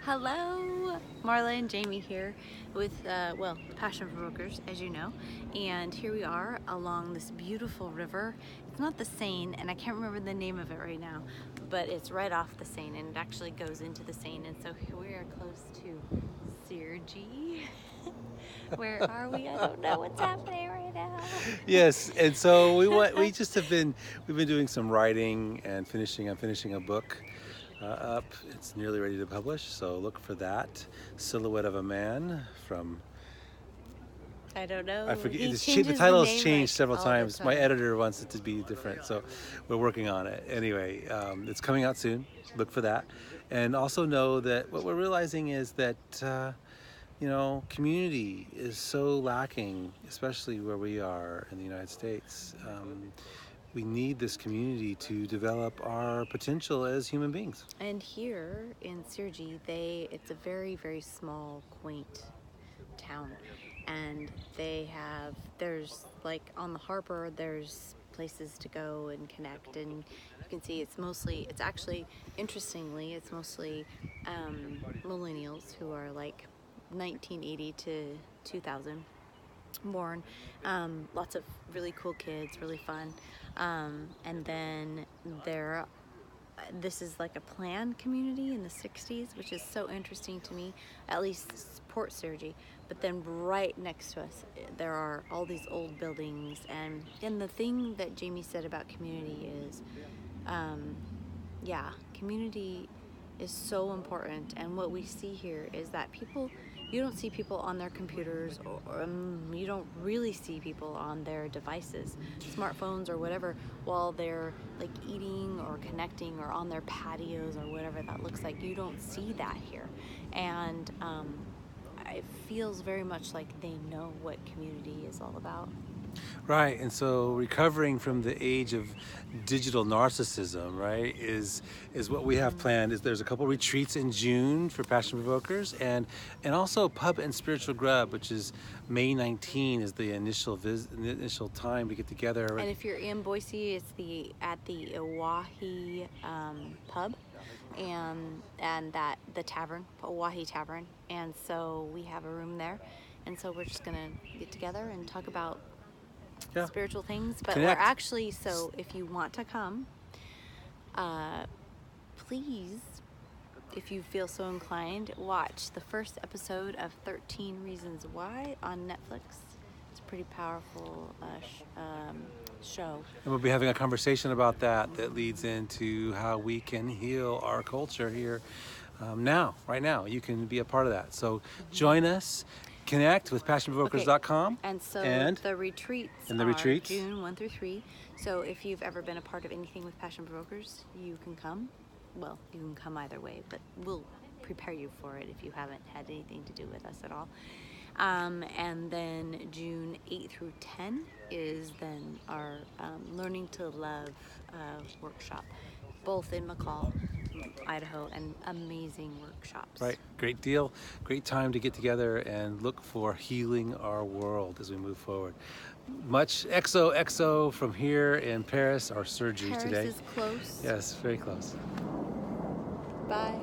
Hello, Marla and Jamie here with, Passion Provokers, as you know. And here we are along this beautiful river. It's not the Seine, and I can't remember the name of it right now, but it's right off the Seine, and it actually goes into the Seine. And so here we are close to Cergy. Where are we? I don't know what's happening right now. Yes, and so we've been doing some writing and I'm finishing a book up. It's nearly ready to publish, so look for that. Silhouette of a Man from, I don't know. I forget, He the changes title has name changed like several all the times. My time. editor wants it to be different, so we're working on it. Anyway, it's coming out soon. Look for that. And also know that what we're realizing is that community is so lacking, especially where we are in the United States. We need this community to develop our potential as human beings. And here in Cergy, it's a very, very small, quaint town. And there's like on the harbor, there's places to go and connect. And you can see it's actually, interestingly, it's mostly millennials who are like 1980 to 2000 born. Lots of really cool kids, really fun. And then this is like a planned community in the 60s, which is so interesting to me, at least Port Cergy. But then right next to us, there are all these old buildings. And the thing that Jamie said about community is, community is so important. And what we see here is that you don't see people on their computers, or you don't really see people on their devices, smartphones or whatever, while they're like eating or connecting or on their patios or whatever that looks like. You don't see that here. And it feels very much like they know what community is all about. Right, and so recovering from the age of digital narcissism, right, is what we have planned. Is there's a couple retreats in June for Passion Provokers, and also Pub and Spiritual Grub, which is May 19 is the initial time to get together. And if you're in Boise, it's at the Oahe Pub, and the tavern, Oahe Tavern, and so we have a room there, and so we're just gonna get together and talk about spiritual things. But Connect. we're actually, so if you want to come, please, if you feel so inclined, watch the first episode of 13 Reasons Why on Netflix. It's a pretty powerful show. And we'll be having a conversation about that leads into how we can heal our culture here right now. You can be a part of that. So join us. Connect with passionprovokers.com. And so the retreats are June 1 through 3. So if you've ever been a part of anything with Passion Provokers, you can come. Well, you can come either way, but we'll prepare you for it if you haven't had anything to do with us at all. And then June 8 through 10 is then our Learning to Love workshop, both in McCall, Idaho, and amazing workshops. Right, great deal, great time to get together and look for healing our world as we move forward. Much XOXO from here in Paris or Cergy today. Paris is close. Yes, very close. Bye.